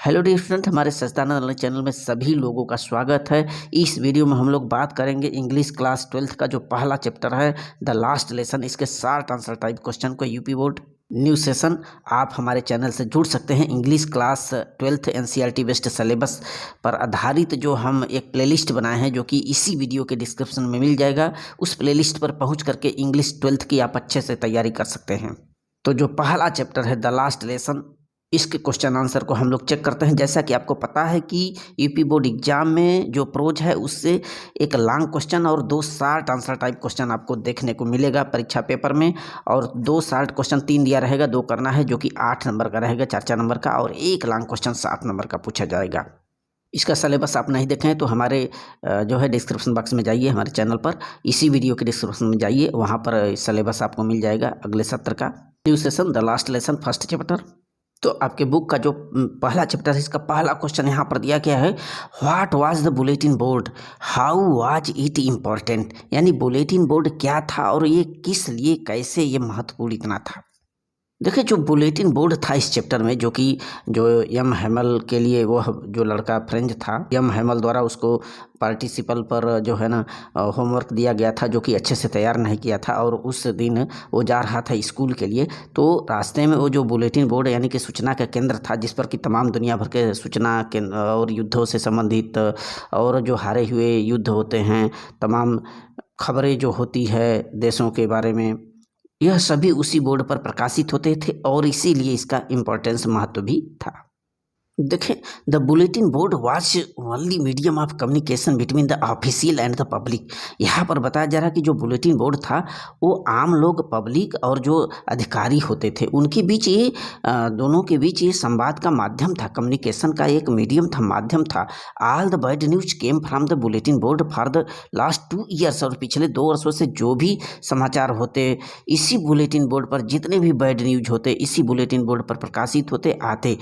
Hello dear student, हमारे सस्ताना online channel में सभी लोगों का स्वागत है। इस वीडियो में हम लोग बात करेंगे इंग्लिश क्लास 12th का जो पहला चैप्टर है द लास्ट लेसन। इसके शॉर्ट आंसर टाइप क्वेश्चन को यूपी बोर्ड न्यू सेशन आप हमारे चैनल से जुड़ सकते हैं। English class 12th NCERT based syllabus पर आधारित जो हम एक प्लेलिस्ट बनाए हैं, जो कि इसी वीडियो के डिस्क्रिप्शन में मिल जाएगा। उस प्लेलिस्ट पर पहुँच करके इंग्लिश 12th की आप अच्छे से तैयारी कर सकते हैं। तो जो पहला चैप्टर है द लास्ट लेसन, इसके क्वेश्चन आंसर को हम लोग चेक करते हैं। जैसा कि आपको पता है कि यूपी बोर्ड एग्जाम में जो प्रोज है उससे एक लॉन्ग क्वेश्चन और 2 शॉर्ट आंसर टाइप क्वेश्चन आपको देखने को मिलेगा परीक्षा पेपर में। और 2 शॉर्ट क्वेश्चन 3 दिया रहेगा, 2 करना है, जो कि 8 नंबर का रहेगा, 4 नंबर का, और एक लॉन्ग क्वेश्चन 7 नंबर का पूछा जाएगा। इसका सिलेबस आप नहीं देखें तो हमारे जो है डिस्क्रिप्शन बॉक्स में जाइए, हमारे चैनल पर इसी वीडियो के डिस्क्रिप्शन में जाइए, वहाँ पर सिलेबस आपको मिल जाएगा अगले सत्र का। New session the last lesson first chapter. तो आपके बुक का जो पहला चैप्टर है, इसका पहला क्वेश्चन यहाँ पर दिया गया है, what was the bulletin board, how was it important. यानी बुलेटिन बोर्ड क्या था और ये किस लिए, कैसे ये महत्वपूर्ण इतना था। देखिए, जो बुलेटिन बोर्ड था इस चैप्टर में, जो कि जो एम हैमल के लिए वो जो लड़का फ्रेंच था, एम हैमल द्वारा उसको पार्टिसिपल पर जो है ना होमवर्क दिया गया था, जो कि अच्छे से तैयार नहीं किया था। और उस दिन वो जा रहा था स्कूल के लिए, तो रास्ते में वो जो बुलेटिन बोर्ड यानी कि सूचना का केंद्र था, जिस पर कि तमाम दुनिया भर के सूचना केंद्र और युद्धों से संबंधित और जो हारे हुए युद्ध होते हैं, तमाम खबरें जो होती है देशों के बारे में, यह सभी उसी बोर्ड पर प्रकाशित होते थे और इसीलिए इसका इम्पोर्टेंस महत्व भी था। देखें, the bulletin board was only medium of communication between the official and the public. यहाँ पर बताया जा रहा है कि जो बुलेटिन बोर्ड था वो आम लोग, पब्लिक और जो अधिकारी होते थे, उनके बीच ये दोनों के बीच ये संवाद का माध्यम था, कम्युनिकेशन का एक मीडियम था, माध्यम था। All the bad news came from the bulletin board for the last 2 years. और पिछले 2 वर्षों से जो भी समाचार होते, इसी बुलेटिन बोर्ड पर जितने भी बैड न्यूज होते, इसी बुलेटिन बोर्ड पर प्रकाशित होते आते।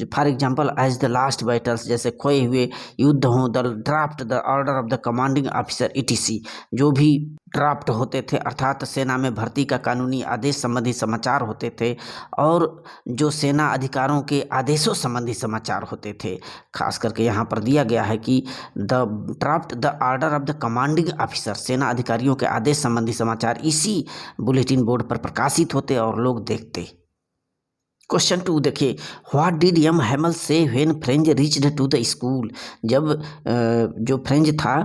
For example as the last battles, जैसे खोए हुए युद्ध हों, the draft, the order of the commanding officer ETC, जो भी ड्राफ्ट होते थे अर्थात सेना में भर्ती का कानूनी आदेश संबंधी समाचार होते थे, और जो सेना अधिकारों के आदेशों संबंधी समाचार होते थे। खास करके यहाँ पर दिया गया है कि the draft, the order of the commanding officer, सेना अधिकारियों के आदेश संबंधी समाचार इसी बुलेटिन बोर्ड पर प्रकाशित होते और लोग देखते। क्वेश्चन 2 देखिए, what did M Hamel say when Franz reached to the school. जब जो फ्रेंच था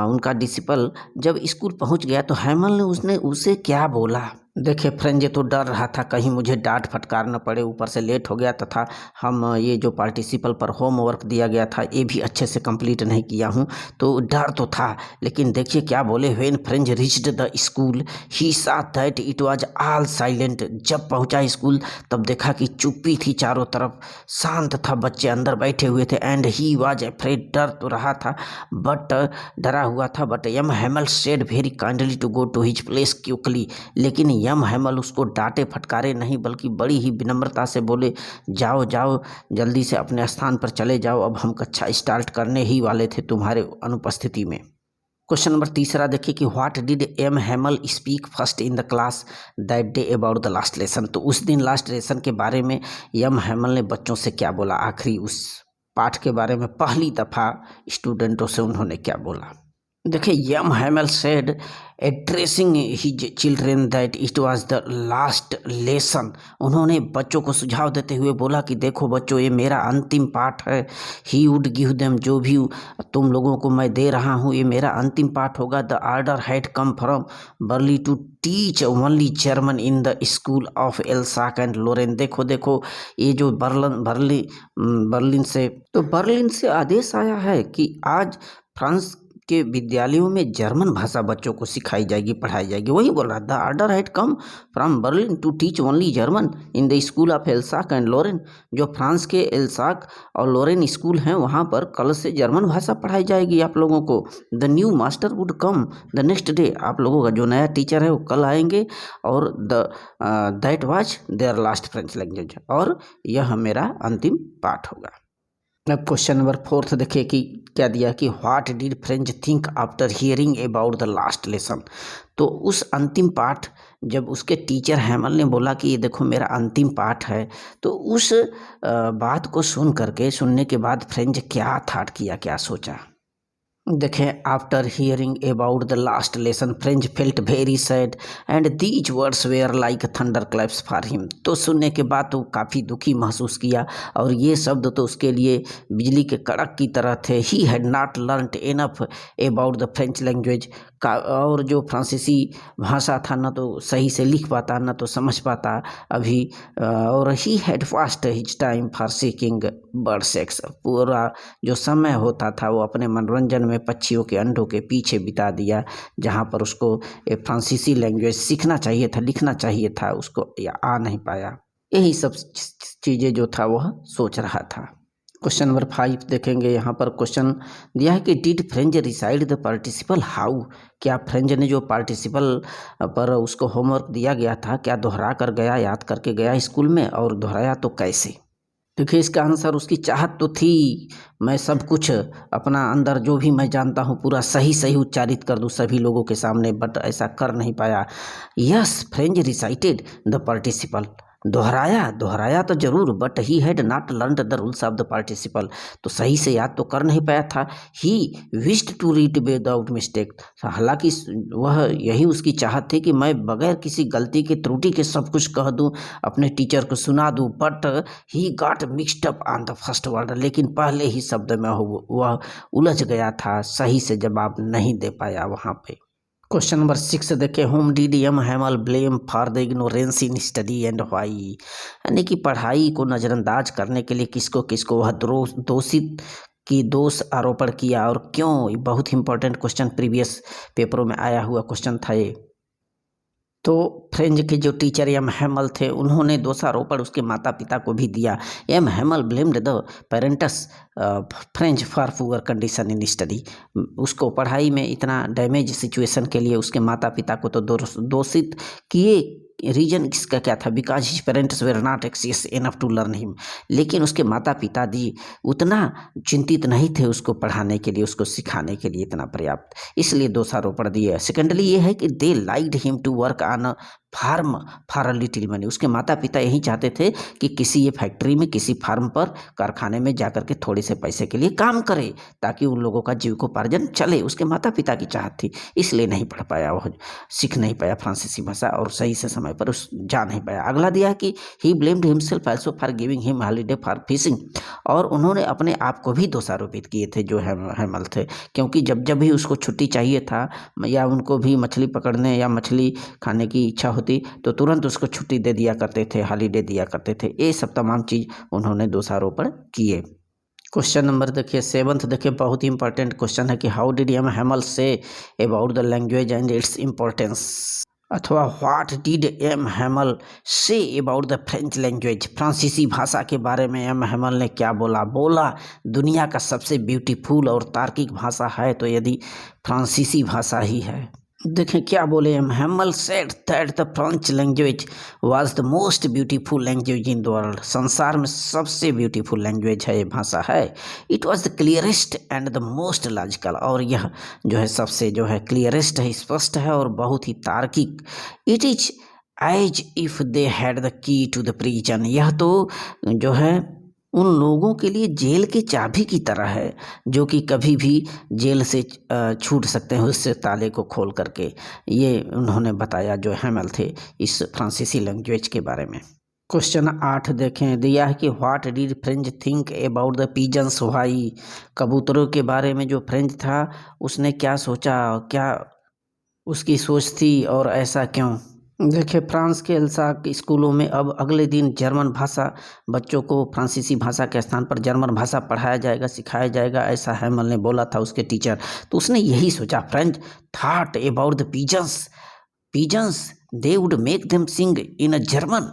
उनका डिसिपल जब स्कूल पहुंच गया तो हैमल ने उसने उसे क्या बोला। देखिए, फ्रेंच तो डर रहा था कहीं मुझे डांट फटकार न पड़े, ऊपर से लेट हो गया, तथा हम ये जो पार्टिसिपल पर होमवर्क दिया गया था ये भी अच्छे से कंप्लीट नहीं किया हूँ, तो डर तो था। लेकिन देखिए क्या बोले, when Franz reached the school he saw that it was all silent. जब पहुँचा स्कूल तब देखा कि चुप्पी थी, चारों तरफ शांत था, बच्चे अंदर बैठे हुए थे। एंड ही वाज अफ्रेड, डर तो रहा था, बट डरा हुआ था। But M Hamel said very kindly to go to his place quickly. लेकिन यम हैमल उसको डांटे फटकारे नहीं, बल्कि बड़ी ही विनम्रता से बोले, जाओ जाओ जल्दी से अपने स्थान पर चले जाओ, अब हम कक्षा स्टार्ट करने ही वाले थे तुम्हारे अनुपस्थिति में। क्वेश्चन नंबर 3 देखिए कि what did M Hamel speak first in the class that day about the last lesson. तो उस दिन लास्ट लेसन के बारे में एम हैमल ने बच्चों से क्या बोला, आखिरी उस पाठ के बारे में पहली दफ़ा स्टूडेंटों से उन्होंने क्या बोला। देखिए, M Hamel said addressing his children that it was the last lesson. उन्होंने बच्चों को सुझाव देते हुए बोला कि देखो बच्चों, ये मेरा अंतिम पाठ है। ही वुड गिव देम, जो भी तुम लोगों को मैं दे रहा हूँ ये मेरा अंतिम पाठ होगा। The order had come from Berlin to teach only German in the school of Alsace and Lorraine. देखो देखो, ये जो बर्लिन से आदेश आया है कि आज फ्रांस के विद्यालयों में जर्मन भाषा बच्चों को सिखाई जाएगी, पढ़ाई जाएगी। वही बोल रहा है, the order had come from Berlin to teach only German in the school of Alsace and Lorraine. जो फ्रांस के एल्साक और लोरेन स्कूल हैं वहाँ पर कल से जर्मन भाषा पढ़ाई जाएगी आप लोगों को। The new master would come the next day. आप लोगों का जो नया टीचर है वो कल आएंगे, और that was their last French language, और यह मेरा अंतिम पाठ होगा। अब क्वेश्चन नंबर 4 देखिए कि क्या दिया कि what did Franz think after hearing about the last lesson. तो उस अंतिम पाठ, जब उसके टीचर हैमल ने बोला कि ये देखो मेरा अंतिम पाठ है, तो उस बात को सुनने के बाद फ्रेंच क्या थॉट किया, क्या सोचा। देखें, after hearing about the last lesson Franz felt very sad and these words were like thunder claps for him. तो सुनने के बाद तो काफ़ी दुखी महसूस किया और ये शब्द तो उसके लिए बिजली के कड़क की तरह थे। ही had not learned enough about the French language का, और जो फ्रांसीसी भाषा था न तो सही से लिख पाता न तो समझ पाता अभी, और he had fast his time for seeking bird sex. पूरा जो समय होता था वो अपने मनोरंजन में पक्षियों के अंडों के पीछे बिता दिया, जहाँ पर उसको फ्रांसीसी लैंग्वेज सीखना चाहिए था, लिखना चाहिए था, उसको आ नहीं पाया। यही सब चीज़ें जो था वह सोच रहा था। क्वेश्चन नंबर 5 देखेंगे। यहाँ पर क्वेश्चन दिया है कि did French reside the participle how. क्या फ्रेंच ने जो पार्टिसिपल पर उसको होमवर्क दिया गया था, क्या दोहरा कर गया, याद करके गया स्कूल में, और दोहराया तो कैसे। देखिए, इसका आंसर उसकी चाहत तो थी, मैं सब कुछ अपना अंदर जो भी मैं जानता हूँ पूरा सही सही उच्चारित कर दूँ सभी लोगों के सामने, बट ऐसा कर नहीं पाया। Yes, Franz recited the participle, दोहराया तो जरूर, but he had not learned the rules of the participle. तो सही से याद तो कर नहीं पाया था। He wished to read without mistake, हालांकि वह यही उसकी चाहत थी कि मैं बगैर किसी गलती के, त्रुटि के सब कुछ कह दूं, अपने टीचर को सुना दूं, but he got mixed up on the first word. लेकिन पहले ही शब्द में वह उलझ गया था, सही से जवाब नहीं दे पाया वहाँ पे। क्वेश्चन नंबर 6 देखे, whom did M Hamel blame for the ignorance in study and why. यानी कि पढ़ाई को नज़रअंदाज करने के लिए किसको किसको वह दोषित की दोष आरोपण किया और क्यों। बहुत इंपॉर्टेंट क्वेश्चन, प्रीवियस पेपरों में आया हुआ क्वेश्चन था ये। तो फ्रेंच के जो टीचर एम हैमल थे उन्होंने दोषारोपण उसके माता पिता को भी दिया। M Hamel blamed the parents Franz for poor condition in study. उसको पढ़ाई में इतना डैमेज सिचुएशन के लिए उसके माता पिता को तो दोषित किए। रीजन इसका क्या था, because his parents were not anxious enough to learn him. लेकिन उसके माता पिता जी उतना चिंतित नहीं थे उसको पढ़ाने के लिए, उसको सिखाने के लिए इतना पर्याप्त, इसलिए दोषारोपण दिए। सेकेंडली ये है कि they liked him to work on farm for a little money. उसके माता पिता यही चाहते थे कि किसी ये फैक्ट्री में, किसी फार्म पर, कारखाने में जाकर के थोड़े से पैसे के लिए काम करे ताकि उन लोगों का जीविकोपार्जन चले। उसके माता पिता की चाहत थी, इसलिए नहीं पढ़ पाया, वह सीख नहीं पाया फ्रांसीसी भाषा और सही से समय पर उस जा नहीं पाया। अगला दिया कि ही blamed himself also for giving him holiday for fishing. और उन्होंने अपने आप को भी दोषारोपित किए थे जो हैमल थे, क्योंकि जब जब भी उसको छुट्टी चाहिए था या उनको भी मछली पकड़ने या मछली खाने की इच्छा होती तो तुरंत उसको छुट्टी दे दिया करते थे, हॉलीडे दिया करते थे। ये सब तमाम चीज़ उन्होंने दोषारोपण किए। क्वेश्चन नंबर देखिए 7 देखिए, बहुत ही इंपॉर्टेंट क्वेश्चन है कि how did M Hamel say about the language and its importance, अथवा what did M Hamel say about the French language. फ्रांसीसी भाषा के बारे में एम हैमल ने क्या बोला दुनिया का सबसे ब्यूटीफुल और तार्किक भाषा है तो यदि फ्रांसीसी भाषा ही है। देखें क्या बोले, M Hamel said that the French language was the most beautiful language in the world. संसार में सबसे ब्यूटीफुल लैंग्वेज है, ये भाषा है। It was the clearest and the most logical, और यह जो है सबसे जो है क्लियरेस्ट है, स्पष्ट है और बहुत ही तार्किक। It is as if they had the key to the prison. यह तो जो है उन लोगों के लिए जेल की चाबी की तरह है जो कि कभी भी जेल से छूट सकते हैं उससे ताले को खोल करके। ये उन्होंने बताया जो हैमल थे इस फ्रांसीसी लैंग्वेज के बारे में। क्वेश्चन 8 देखें, दिया है कि what did Franz think about the pigeons why. कबूतरों के बारे में जो फ्रेंच था उसने क्या सोचा, क्या उसकी सोच थी और ऐसा क्यों। देखिए, फ्रांस के एल्साक स्कूलों में अब अगले दिन जर्मन भाषा, बच्चों को फ्रांसीसी भाषा के स्थान पर जर्मन भाषा पढ़ाया जाएगा, सिखाया जाएगा, ऐसा हैमल ने बोला था उसके टीचर। तो उसने यही सोचा, Franz thought about the pigeons they would make them sing in a German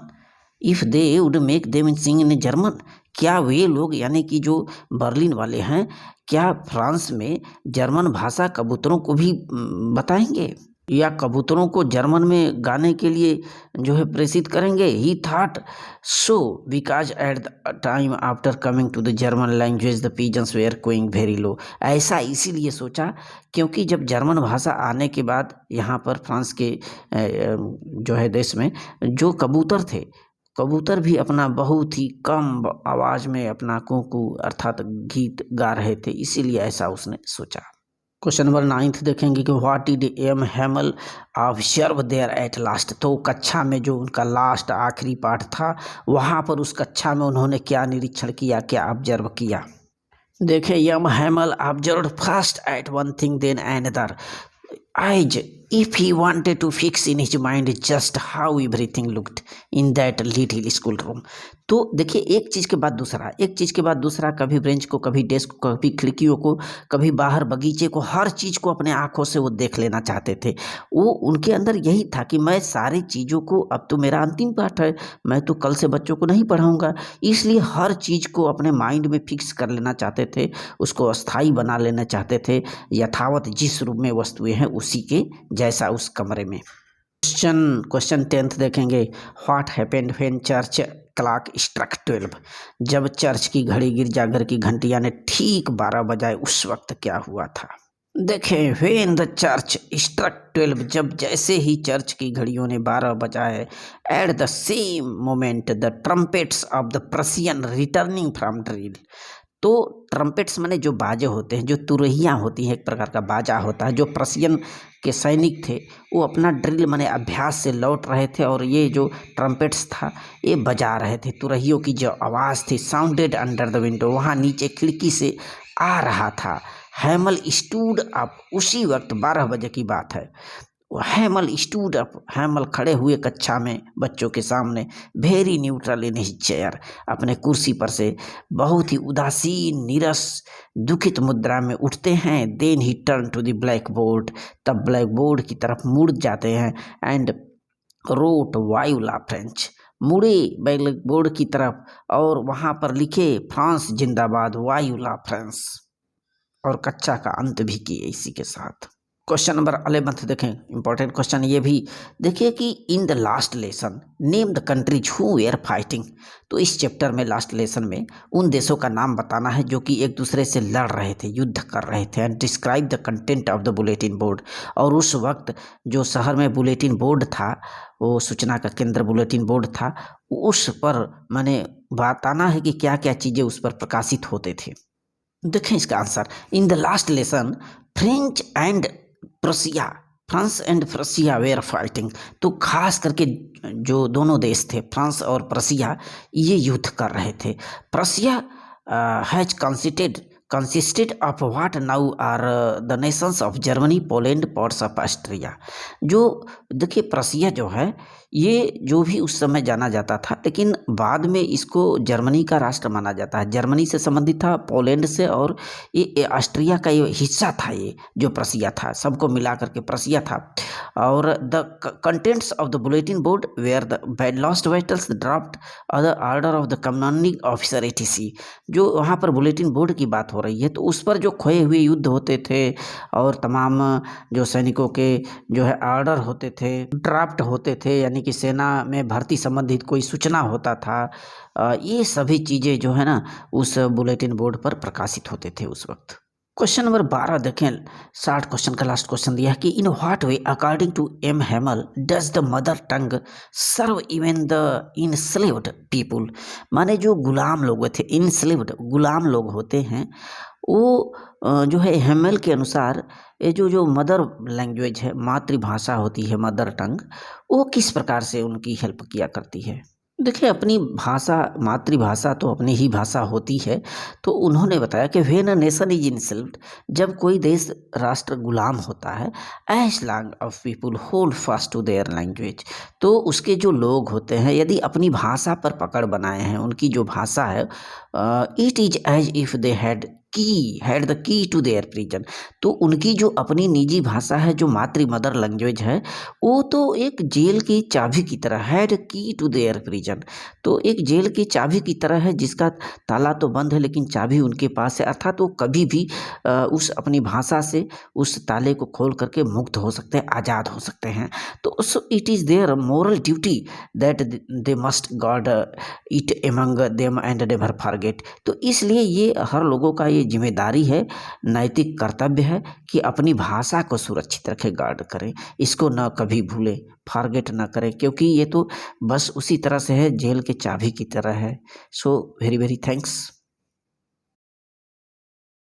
if they would make them sing in German. क्या वे लोग यानी कि जो बर्लिन वाले हैं, क्या फ्रांस में जर्मन भाषा कबूतरों को भी बताएंगे। या कबूतरों को जर्मन में गाने के लिए जो है प्रेरित करेंगे। He thought so because at the time after coming to the German language the pigeons were going very low. ऐसा इसीलिए सोचा क्योंकि जब जर्मन भाषा आने के बाद यहाँ पर फ्रांस के जो है देश में जो कबूतर थे, कबूतर भी अपना बहुत ही कम आवाज़ में अपना कूकू अर्थात गीत गा रहे थे, इसीलिए ऐसा उसने सोचा। क्वेश्चन नंबर 9 देखेंगे कि what did M Hamel observe there at last. तो कक्षा में जो उनका लास्ट आखिरी पाठ था वहाँ पर उस कक्षा में उन्होंने क्या निरीक्षण किया, क्या ऑब्जर्व किया। देखिए M Hamel observe first at one thing then another as if he wanted to fix in his mind just how everything looked in that little school room। तो देखिए एक चीज़ के बाद दूसरा, एक चीज़ के बाद दूसरा, कभी ब्रेंच को, कभी डेस्क को, कभी खिड़कियों को, कभी बाहर बगीचे को, हर चीज़ को अपने आँखों से वो देख लेना चाहते थे। वो उनके अंदर यही था कि मैं सारी चीज़ों को, अब तो मेरा अंतिम पाठ है, मैं तो कल से बच्चों को नहीं पढ़ाऊँगा, इसलिए हर चीज़ को अपने माइंड में फिक्स कर लेना चाहते थे, उसको अस्थाई बना लेना चाहते थे, यथावत जिस रूप में वस्तुएँ हैं उसी के जैसा उस कमरे में। क्वेश्चन 10 देखेंगे। What happened when church clock struck 12। जब चर्च की घड़ी गिरजाघर की घंटियां ने ठीक 12 बजाए उस वक्त क्या हुआ था। देखें व्हेन द चर्च स्ट्रक 12, जब जैसे ही चर्च की घड़ियों ने 12 बजाए, at the same moment the trumpets of the Prussian returning from drill. तो ट्रम्पेट्स माने जो बाजे होते हैं, जो तुरहियाँ होती हैं, एक प्रकार का बाजा होता है। जो प्रसियन के सैनिक थे वो अपना ड्रिल माने अभ्यास से लौट रहे थे और ये जो ट्रम्पेट्स था ये बजा रहे थे। तुरहियों की जो आवाज़ थी साउंडेड अंडर द विंडो, वहाँ नीचे खिड़की से आ रहा था। हैमल स्टूड अप, उसी वक्त 12 बजे की बात है। हैमल स्टूड अप, हैमल खड़े हुए कक्षा में बच्चों के सामने, very neutral in his chair, अपने कुर्सी पर से बहुत ही उदासीन, नीरस, दुखित मुद्रा में उठते हैं। Then he turn to the black board, तब ब्लैक बोर्ड की तरफ मुड़ जाते हैं। एंड रोट वायुला फ्रेंच, मुड़े ब्लैक बोर्ड की तरफ और वहाँ पर लिखे फ्रांस जिंदाबाद, वायुला फ्रांस, और कक्षा का अंत भी किए इसी के साथ। क्वेश्चन नंबर 11 देखें, इंपॉर्टेंट क्वेश्चन ये भी देखिए कि in the last lesson name the countries who where fighting. तो इस चैप्टर में लास्ट लेसन में उन देशों का नाम बताना है जो कि एक दूसरे से लड़ रहे थे, युद्ध कर रहे थे। And describe the content of the bulletin board, और उस वक्त जो शहर में बुलेटिन बोर्ड था, वो सूचना का केंद्र बुलेटिन बोर्ड था, उस पर मैंने बताना है कि क्या क्या चीज़ें उस पर प्रकाशित होते थे। देखें इसका answer, in the last lesson French and प्रसिया, France and प्रसिया where fighting. तो खास करके जो दोनों देश थे फ्रांस और प्रसिया, ये युद्ध कर रहे थे। प्रसिया has consisted of what now are the nations of Germany, Poland, parts of Austria। जो देखिए प्रसिया जो है ये जो भी उस समय जाना जाता था, लेकिन बाद में इसको जर्मनी का राष्ट्र माना जाता है। जर्मनी से संबंधित था, पोलैंड से, और ये ऑस्ट्रिया का ये हिस्सा था। ये जो प्रसिया था सबको मिला करके प्रसिया था। और the contents of the bulletin board were the lost battles draft और the order of the commanding officer etc। जो वहाँ पर बुलेटिन बोर्ड की बात हो रही है, तो उस पर जो खोए हुए युद्ध होते थे और तमाम जो सैनिकों के जो है ऑर्डर होते थे, ड्राफ्ट होते थे, यानी कि सेना में भर्ती संबंधित कोई सूचना होता था, ये सभी चीज़ें जो है ना उस बुलेटिन बोर्ड पर प्रकाशित होते थे उस वक्त। क्वेश्चन नंबर 12 देखें, 60 क्वेश्चन का लास्ट क्वेश्चन दिया है कि in what way according to M Hamel does the mother tongue serve even the enslaved people. माने जो गुलाम लोग थे, इनस्लेव्ड गुलाम लोग होते हैं, वो जो है हैमल के अनुसार ये जो मदर लैंग्वेज है, मातृभाषा होती है, मदर टंग, वो किस प्रकार से उनकी हेल्प किया करती है। देखिए अपनी भाषा, मातृभाषा तो अपनी ही भाषा होती है। तो उन्होंने बताया कि when a nation is insult, जब कोई देश राष्ट्र गुलाम होता है, as long of people hold fast to their language, तो उसके जो लोग होते हैं यदि अपनी भाषा पर पकड़ बनाए हैं, उनकी जो भाषा है, it is as if they had had the key to their prison. तो उनकी जो अपनी निजी भाषा है, जो मातृ मदर लैंग्वेज है, वो तो एक जेल की चाबी की तरह, हैड की टू देयर प्रिजन। तो एक जेल की चाबी की तरह है, जिसका ताला तो बंद है लेकिन चाबी उनके पास है, अर्थात वो कभी भी उस अपनी भाषा से उस ताले को खोल करके मुक्त हो सकते हैं, आज़ाद हो सकते हैं। तो it is their moral duty that they must guard it among them and never forget. तो इसलिए ये हर लोगों का ये जिम्मेदारी है, नैतिक कर्तव्य है कि अपनी भाषा को सुरक्षित रखें, गार्ड करें, इसको न कभी भूलें, फॉरगेट ना करें, क्योंकि ये तो बस उसी तरह से है, जेल के चाबी की तरह है। So very very thanks.